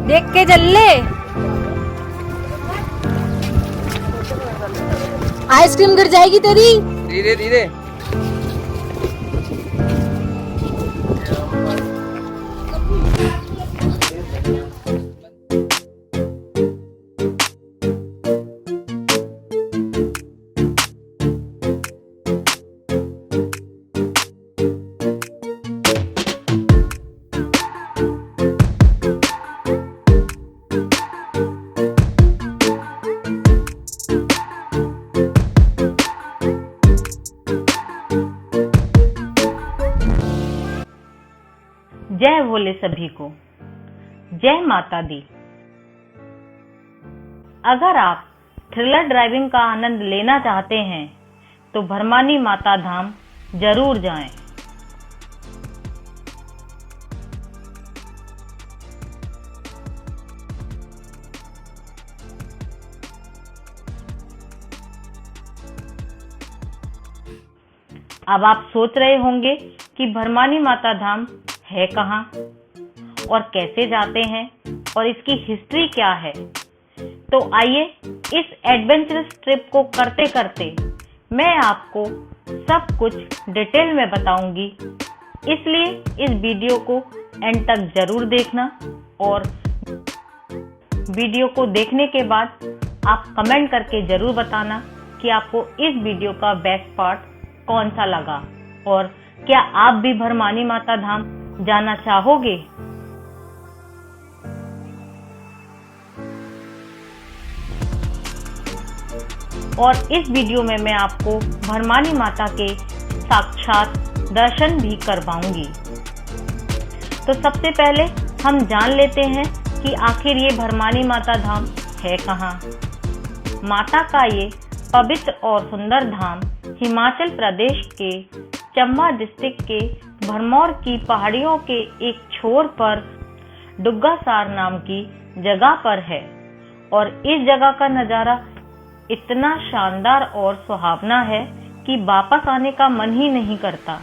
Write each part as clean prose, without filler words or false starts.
देख के चल ले। आइसक्रीम गिर जाएगी तेरी। धीरे धीरे। जय भोले सभी को, जय माता दी। अगर आप थ्रिलर ड्राइविंग का आनंद लेना चाहते हैं तो भरमानी माता धाम जरूर जाएं। अब आप सोच रहे होंगे कि भरमानी माता धाम है कहाँ और कैसे जाते हैं और इसकी हिस्ट्री क्या है। तो आइए इस एडवेंचरस ट्रिप को करते करते मैं आपको सब कुछ डिटेल में बताऊंगी, इसलिए इस वीडियो को एंड तक जरूर देखना। और वीडियो को देखने के बाद आप कमेंट करके जरूर बताना कि आपको इस वीडियो का बेस्ट पार्ट कौन सा लगा और क्या आप भी भरमानी माता धाम जाना चाहोगे। और इस वीडियो में मैं आपको भरमानी माता के साक्षात दर्शन भी करवाऊंगी। तो सबसे पहले हम जान लेते हैं कि आखिर ये भरमानी माता धाम है कहाँ। माता का ये पवित्र और सुंदर धाम हिमाचल प्रदेश के चंबा डिस्ट्रिक्ट के भरमौर की पहाड़ियों के एक छोर पर डुग्गासार नाम की जगह पर है। और इस जगह का नजारा इतना शानदार और सुहावना है कि वापस आने का मन ही नहीं करता।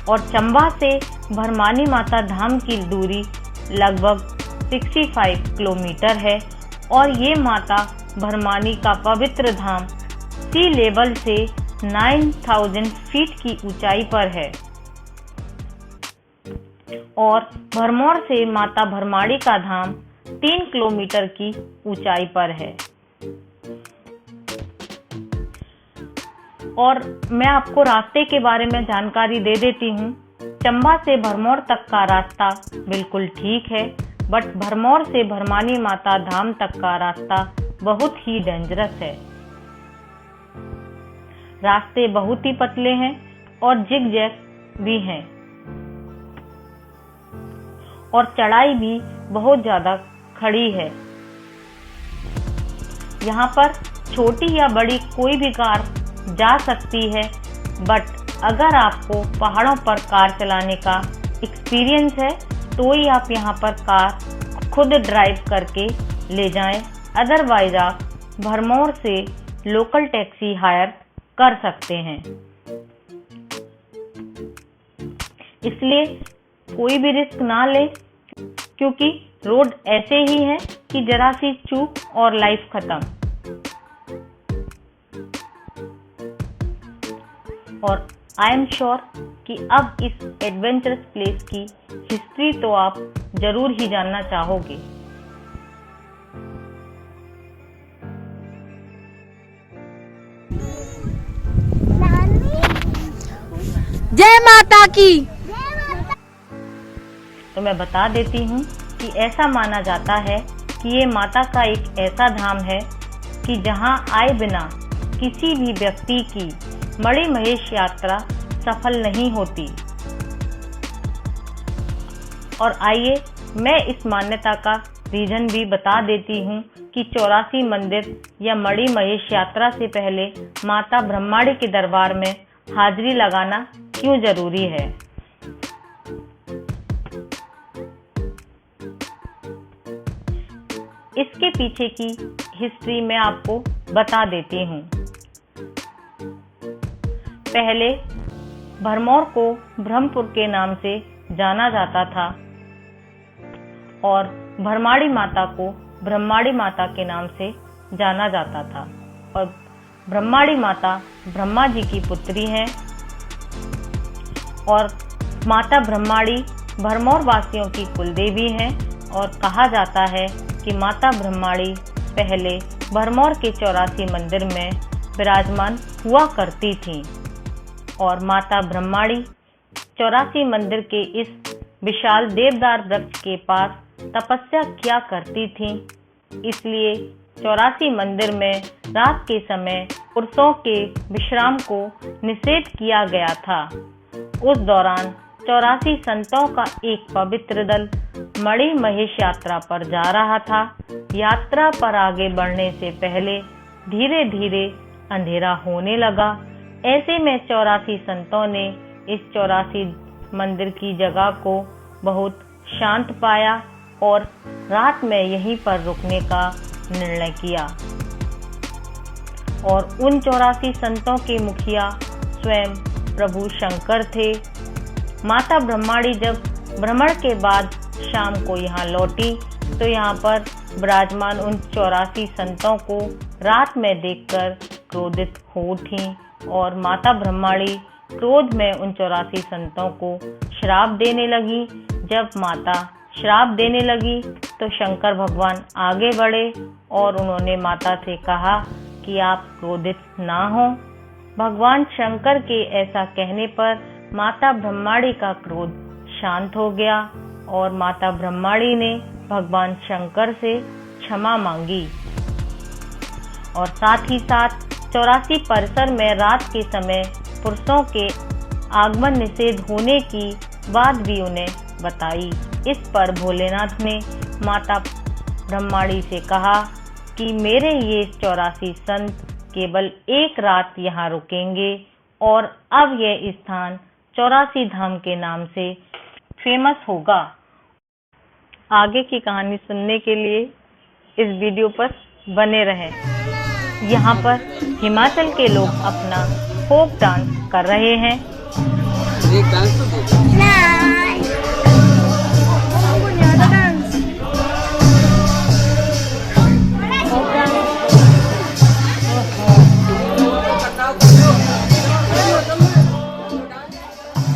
और चंबा से भरमानी माता धाम की दूरी लगभग 65 किलोमीटर है। और ये माता भरमानी का पवित्र धाम सी लेवल से 9000 फीट की ऊंचाई पर है। और भरमौर से माता भरमाड़ी का धाम 3 किलोमीटर की ऊंचाई पर है। और मैं आपको रास्ते के बारे में जानकारी दे देती हूँ। चंबा से भरमौर तक का रास्ता बिल्कुल ठीक है, बट भरमौर से भरमानी माता धाम तक का रास्ता बहुत ही डेंजरस है। रास्ते बहुत ही पतले हैं और जिग-जैग भी हैं और चढ़ाई भी बहुत ज्यादा खड़ी है। यहाँ पर छोटी या बड़ी कोई भी कार जा सकती है, बट अगर आपको पहाड़ों पर कार चलाने का एक्सपीरियंस है तो ही आप यहाँ पर कार खुद ड्राइव करके ले जाएं। अदरवाइज आप भरमौर से लोकल टैक्सी हायर कर सकते हैं। इसलिए कोई भी रिस्क ना ले, क्योंकि रोड ऐसे ही है कि जरा सी चूक और लाइफ खत्म। और आई एम श्योर कि अब इस एडवेंचरस प्लेस की हिस्ट्री तो आप जरूर ही जानना चाहोगे। जय माता की। तो मैं बता देती हूँ कि ऐसा माना जाता है कि ये माता का एक ऐसा धाम है कि जहाँ आए बिना किसी भी व्यक्ति की मणि महेश यात्रा सफल नहीं होती। और आइए मैं इस मान्यता का रीजन भी बता देती हूँ कि 84 मंदिर या मणि महेश यात्रा से पहले माता ब्रह्माणी के दरबार में हाजिरी लगाना क्यों जरूरी है। इसके पीछे की हिस्ट्री मैं आपको बता देती हूँ। पहले भरमौर को ब्रह्मपुर के नाम से जाना जाता था और भरमाड़ी माता को ब्रह्माड़ी माता के नाम से जाना जाता था। और ब्रह्माड़ी माता ब्रह्मा जी की पुत्री हैं और माता ब्रह्माड़ी भरमौर वासियों की कुलदेवी हैं। और कहा जाता है कि माता ब्रह्माड़ी पहले भरमौर के 84 मंदिर में विराजमान हुआ करती थीं और माता ब्रह्माड़ी 84 मंदिर के इस विशाल देवदार वृक्ष के पास तपस्या किया करती थीं। इसलिए 84 मंदिर में रात के समय पुरुषों के विश्राम को निषेध किया गया था। उस दौरान 84 संतों का एक पवित्र दल मणि महेश यात्रा पर जा रहा था। यात्रा पर आगे बढ़ने से पहले धीरे धीरे अंधेरा होने लगा। ऐसे में 84 संतों ने इस 84 मंदिर की जगह को बहुत शांत पाया और रात में यहीं पर रुकने का निर्णय किया। और उन 84 संतों के मुखिया स्वयं प्रभु शंकर थे। माता ब्रह्माड़ी जब भ्रमण के बाद शाम को यहाँ लौटी तो यहाँ पर विराजमान उन 84 संतों को रात में देखकर क्रोधित हो उठी और माता ब्रह्माड़ी क्रोध में उन 84 संतों को श्राप देने लगी। जब माता श्राप देने लगी तो शंकर भगवान आगे बढ़े और उन्होंने माता से कहा कि आप क्रोधित ना हो। भगवान शंकर के ऐसा कहने पर माता ब्रह्माड़ी का क्रोध शांत हो गया और माता ब्रह्माड़ी ने भगवान शंकर से क्षमा मांगी। और साथ ही साथ 84 परिसर में रात के समय पुरुषों के आगमन निषेध होने की बात भी उन्हें बताई। इस पर भोलेनाथ ने माता ब्रह्माड़ी से कहा कि मेरे ये 84 संत केवल एक रात यहाँ रुकेंगे और अब यह स्थान 84 धाम के नाम से फेमस होगा। आगे की कहानी सुनने के लिए इस वीडियो पर बने रहें। यहाँ पर हिमाचल के लोग अपना फोक डांस कर रहे हैं। एक डांस तो दे।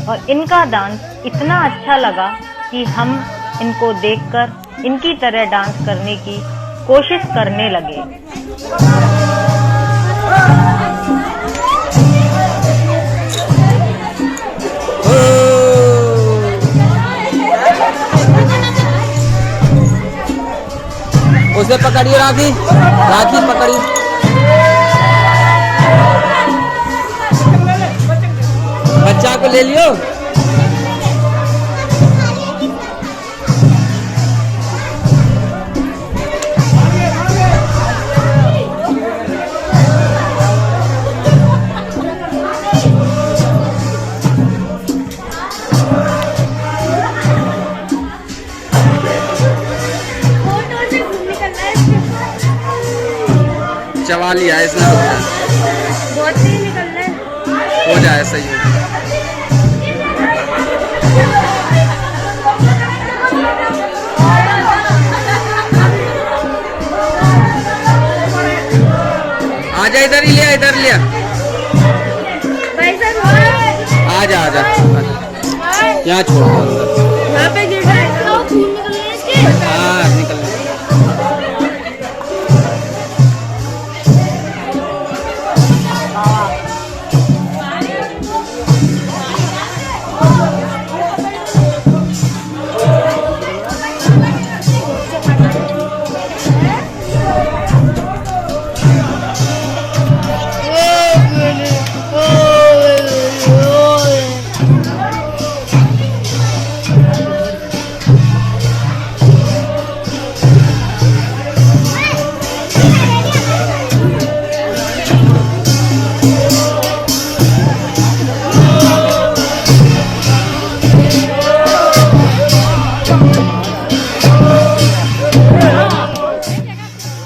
और इनका डांस इतना अच्छा लगा कि हम इनको देखकर इनकी तरह डांस करने की कोशिश करने लगे। उसे पकड़िए राखी, राखी पकड़िए। बच्चा को ले लियो। चवा लिया इसने, बहुत ही निकल रहा है। हो जाए सही हो। आजा इधर ही लिया, इधर लिया। आजा आजा यहाँ छोड़ दो। यहाँ पे गिर रहा है, खून निकल रहा है इसके। हाँ निकल रहा है।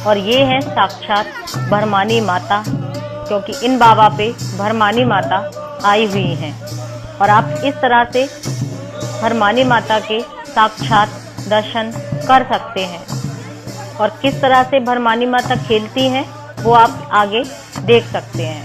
और ये है साक्षात भरमानी माता, क्योंकि इन बाबा पे भरमानी माता आई हुई हैं। और आप इस तरह से भरमानी माता के साक्षात दर्शन कर सकते हैं। और किस तरह से भरमानी माता खेलती हैं वो आप आगे देख सकते हैं।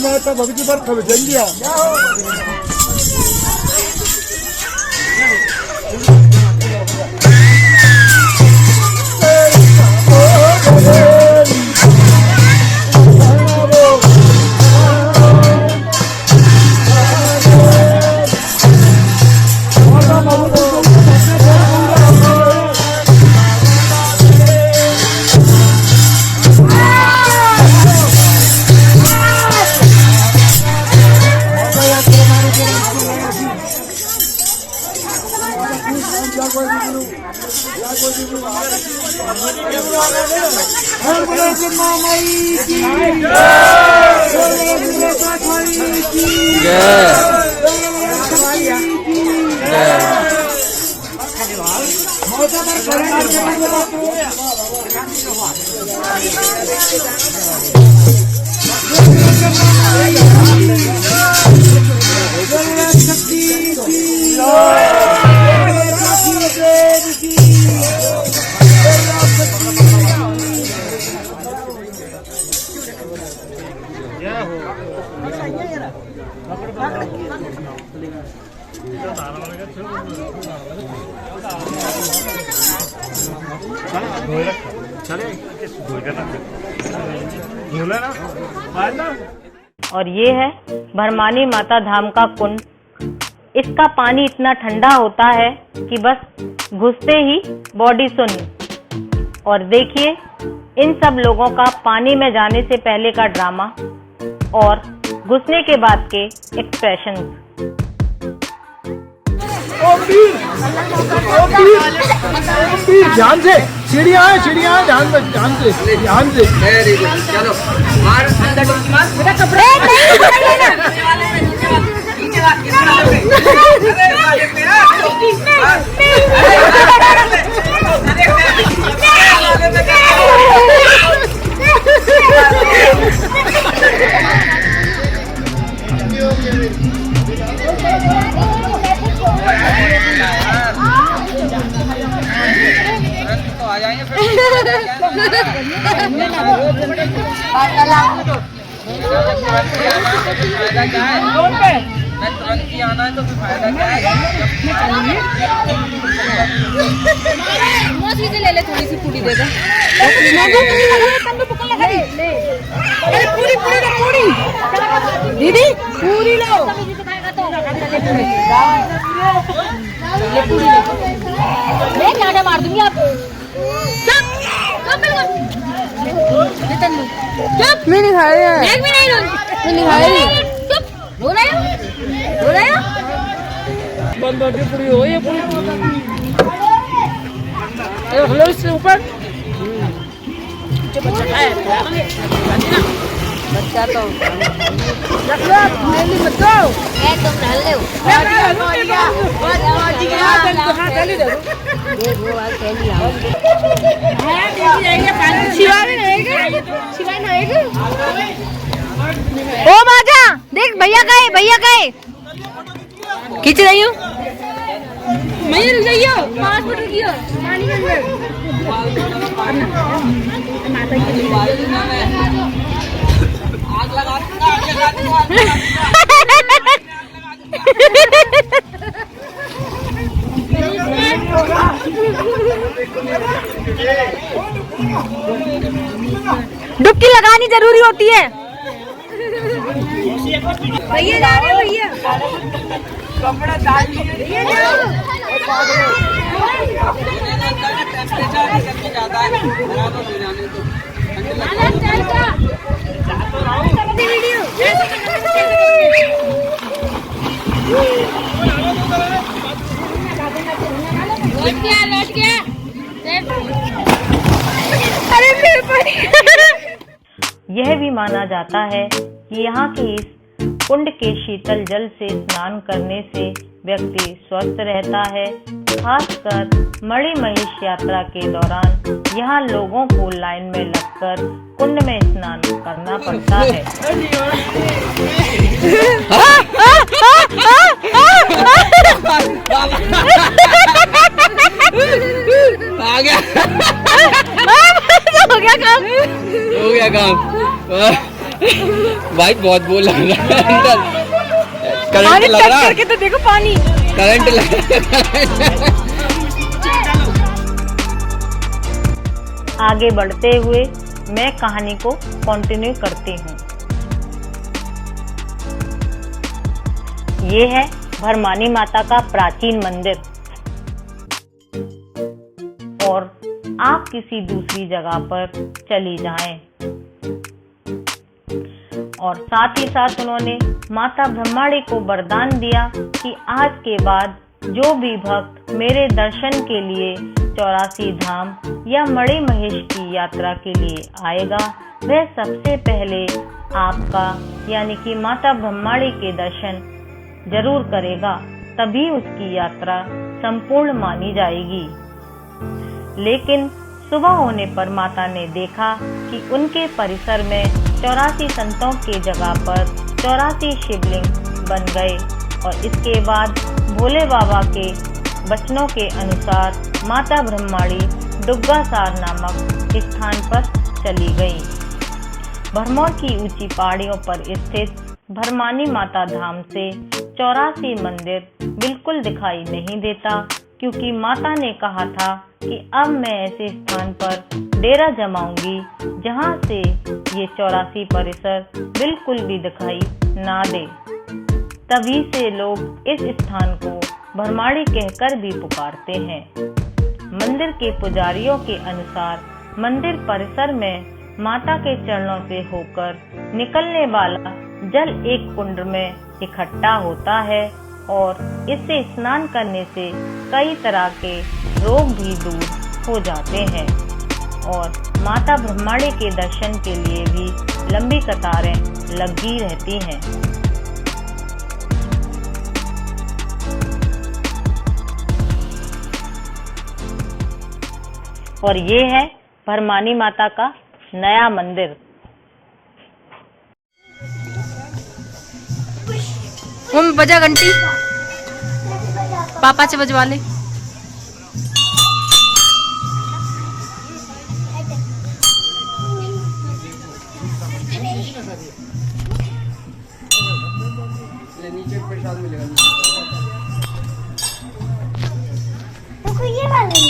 माता भक्ति पर खबर जंगिया और ये है भरमानी माता धाम का कुंड। इसका पानी इतना ठंडा होता है कि बस घुसते ही बॉडी सुन्न। और देखिए इन सब लोगों का पानी में जाने से पहले का ड्रामा और घुसने के बाद के एक्सप्रेशंस। ध्यान से सीढ़ियाँ हैं ध्यान से वेरी गुड। चलो मार अंदर डुबकी मार बेटा कपड़े आ जाएंगे फायदा क्या है? तुरंत ही आना है तो फिर फायदा क्या है? ले ले थोड़ी सी पूरी दे दे। पूरी दीदी पूरी लो। मैं क्या मार दूंगी आप। चुप मैं नहीं खा रही है। मैं भी नहीं खा रही। चुप रो रहे हो बंद की पूरी हो ये पूरी हेलो इससे ऊपर बच्चा तो बच्चा तुम रहल ओ माजा देख भैया गए खींच रही हूँ। मैं रुक जाइयो 5 फुट रुकियो पानी के अंदर। आग लगा दूंगा। डुबकी लगानी जरूरी होती है। भैया जा रहे भैया कपड़ा डाल भैया जाओ। ज्यादा है बराबर हो जाने दो। लौट गया अरे मेरे पानी। यह भी माना जाता है कि यहाँ के इस कुंड के शीतल जल से स्नान करने से व्यक्ति स्वस्थ रहता है। खासकर मणि महेश यात्रा के दौरान यहाँ लोगों को लाइन में लगकर कुंड में स्नान करना पड़ता है। आ गया हो गया काम भाई बहुत बोल लग रहा है अंदर करंट लग रहा है। तो देखो पानी करंट लग रहा है। आगे बढ़ते हुए मैं कहानी को कंटिन्यू करती हूँ। ये है भरमानी माता का प्राचीन मंदिर और आप किसी दूसरी जगह पर चली जाएं। और साथ ही साथ उन्होंने माता ब्रह्माणी को वरदान दिया कि आज के बाद जो भी भक्त मेरे दर्शन के लिए 84 धाम या मणि महेश की यात्रा के लिए आएगा वह सबसे पहले आपका यानी कि माता ब्रह्माणी के दर्शन जरूर करेगा, तभी उसकी यात्रा संपूर्ण मानी जाएगी। लेकिन सुबह होने पर माता ने देखा कि उनके परिसर में 84 संतों के जगह पर 84 शिवलिंग बन गए और इसके बाद भोले बाबा के वचनों के अनुसार माता ब्रह्माणी डुग्गासार नामक स्थान पर चली गई। भरमौर की ऊंची पहाड़ियों पर स्थित भरमानी माता धाम से 84 मंदिर बिल्कुल दिखाई नहीं देता, क्योंकि माता ने कहा था कि अब मैं ऐसे स्थान पर डेरा जमाऊंगी जहां से ये 84 परिसर बिल्कुल भी दिखाई ना दे। तभी से लोग इस स्थान को भरमाड़ी कहकर भी पुकारते हैं। मंदिर के पुजारियों के अनुसार मंदिर परिसर में माता के चरणों से होकर निकलने वाला जल एक कुंड में इकट्ठा होता है और इससे स्नान करने से कई तरह के रोग भी दूर हो जाते हैं और माता ब्रह्माणी के दर्शन के लिए भी लंबी कतारें लगी रहती हैं। और ये है भरमानी माता का नया मंदिर। बजा घंटी पापा से बजवा ले। नीचे प्रसाद मिलेगा। ये वाली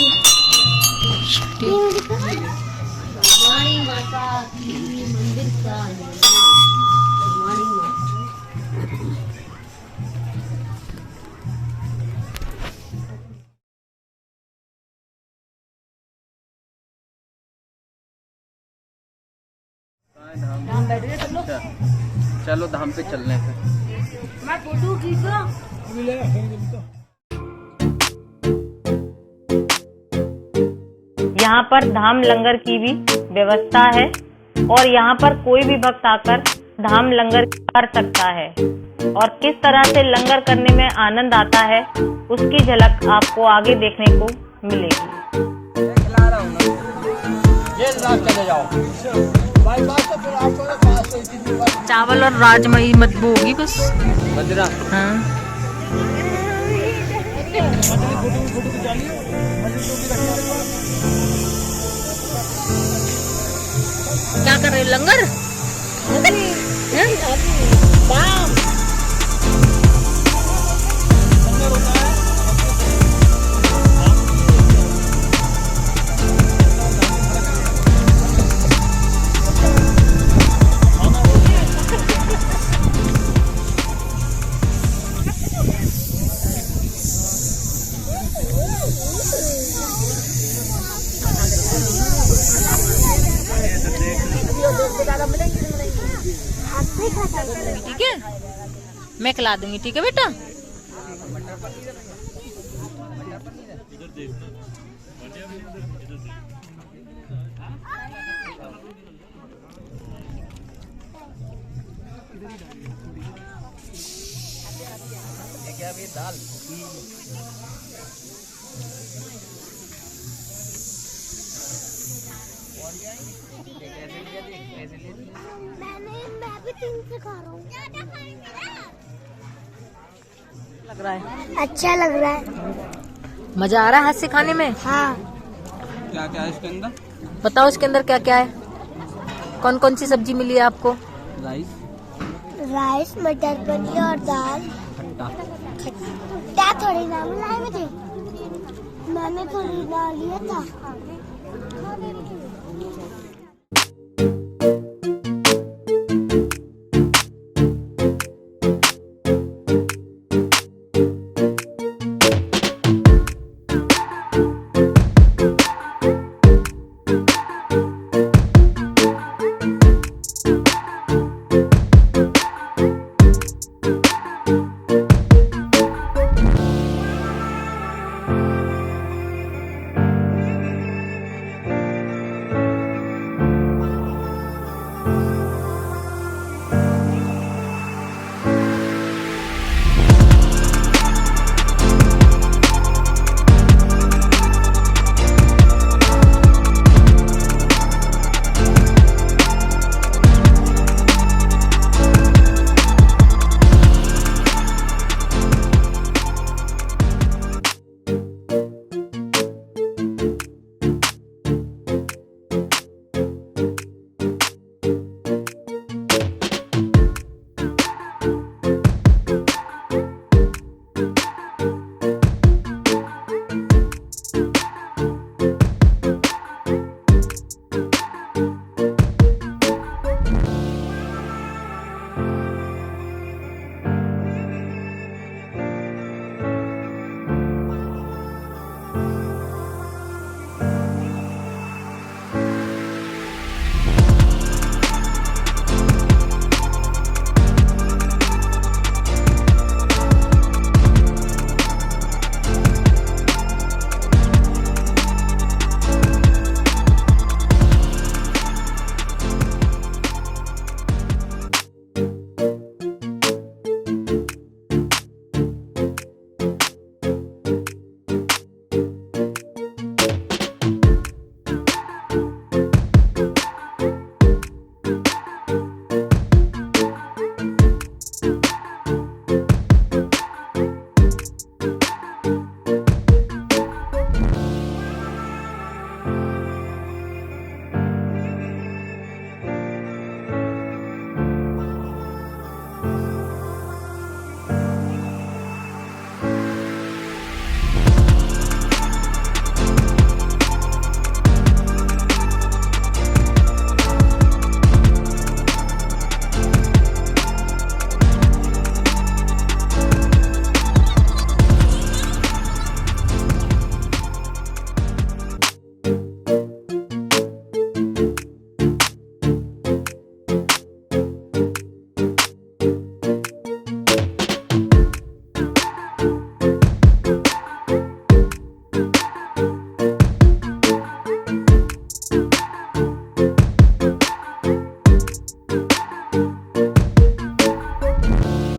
मंदिर का धाम बैठ गए सब लोग। चलो धाम पे चलने हैं। मैं फोटो खींचो। यहाँ पर धाम लंगर की भी व्यवस्था है और यहाँ पर कोई भी भक्त आकर धाम लंगर कर सकता है और किस तरह से लंगर करने में आनंद आता है उसकी झलक आपको आगे देखने को मिलेगी। खिला रहा हूँ ये रात चले जाओ बाईपास से फिर 800 500 चावल और राजमई मत होगी बस। मदिरा। हाँ क्या कर रहे हो, लंगर? ठीक है, मैं खिला दूंगी। ठीक है बेटा। ये क्या भी दाल मैं भी 3 से खा रहा हूँ। लग रहा है, अच्छा लग रहा है। मजा आ रहा है हाथ से खाने में। हाँ, क्या क्या है इसके अंदर? बताओ इसके अंदर क्या क्या है, कौन कौन सी सब्जी मिली है आपको? राइस, राइस, मटर पनीर और दाल। खट्टा। क्या थोड़ी ना मिलाए मुझे, मैंने थोड़ी ना लिया था।